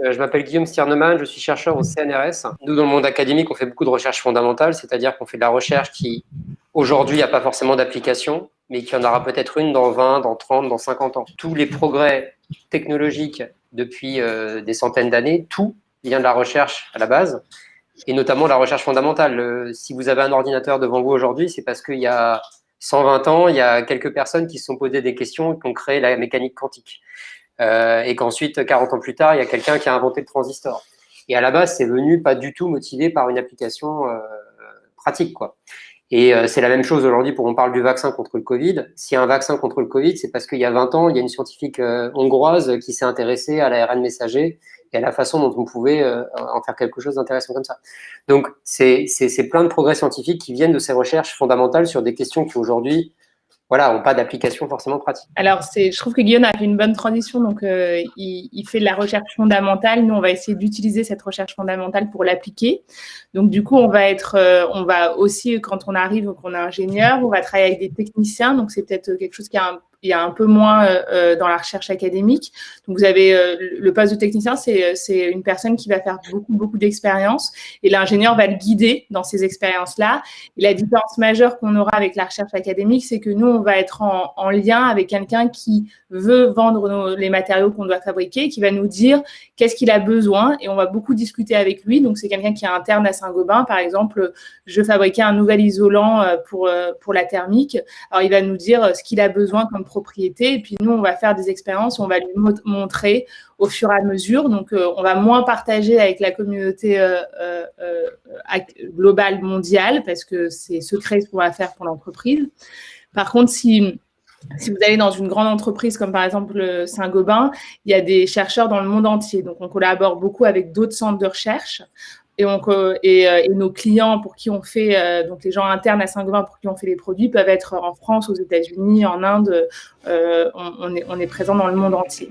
Je m'appelle Guillaume Stiernemann, je suis chercheur au CNRS. Nous, dans le monde académique, on fait beaucoup de recherche fondamentale, c'est-à-dire qu'on fait de la recherche qui, aujourd'hui, n'a pas forcément d'application, mais qui en aura peut-être une dans 20, dans 30, dans 50 ans. Tous les progrès technologiques depuis des centaines d'années, tout vient de la recherche à la base, et notamment la recherche fondamentale. Si vous avez un ordinateur devant vous aujourd'hui, c'est parce qu'il y a 120 ans, il y a quelques personnes qui se sont posées des questions et qui ont créé la mécanique quantique. Et qu'ensuite, 40 ans plus tard, il y a quelqu'un qui a inventé le transistor. Et à la base, c'est venu pas du tout motivé par une application pratique, quoi. Et c'est la même chose aujourd'hui pour on parle du vaccin contre le Covid. S'il y a un vaccin contre le Covid, c'est parce qu'il y a 20 ans, il y a une scientifique hongroise qui s'est intéressée à l'ARN messager et à la façon dont on pouvait en faire quelque chose d'intéressant comme ça. Donc, c'est plein de progrès scientifiques qui viennent de ces recherches fondamentales sur des questions qui aujourd'hui n'ont pas d'application forcément pratique. Alors, je trouve que Guillaume a fait une bonne transition. Donc, il fait de la recherche fondamentale. Nous, on va essayer d'utiliser cette recherche fondamentale pour l'appliquer. Donc, du coup, on va aussi, quand on arrive, qu'on est ingénieur, on va travailler avec des techniciens. Donc, c'est peut-être quelque chose il y a un peu moins dans la recherche académique. Donc, vous avez le poste de technicien, c'est une personne qui va faire beaucoup d'expériences et l'ingénieur va le guider dans ces expériences-là. Et la différence majeure qu'on aura avec la recherche académique, c'est que nous, on va être en lien avec quelqu'un qui veut vendre les matériaux qu'on doit fabriquer, qui va nous dire qu'est-ce qu'il a besoin et on va beaucoup discuter avec lui. Donc, c'est quelqu'un qui est interne à Saint-Gobain. Par exemple, je fabriquais un nouvel isolant pour la thermique. Alors, il va nous dire ce qu'il a besoin comme propriété et puis nous, on va faire des expériences, on va lui montrer au fur et à mesure. Donc, on va moins partager avec la communauté globale mondiale parce que c'est secret ce qu'on va faire pour l'entreprise. Par contre, si vous allez dans une grande entreprise comme par exemple Saint-Gobain, il y a des chercheurs dans le monde entier. Donc, on collabore beaucoup avec d'autres centres de recherche. Et nos clients pour qui on fait, donc les gens internes à Saint-Gobain pour qui on fait les produits peuvent être en France, aux États-Unis, en Inde. On est présent dans le monde entier.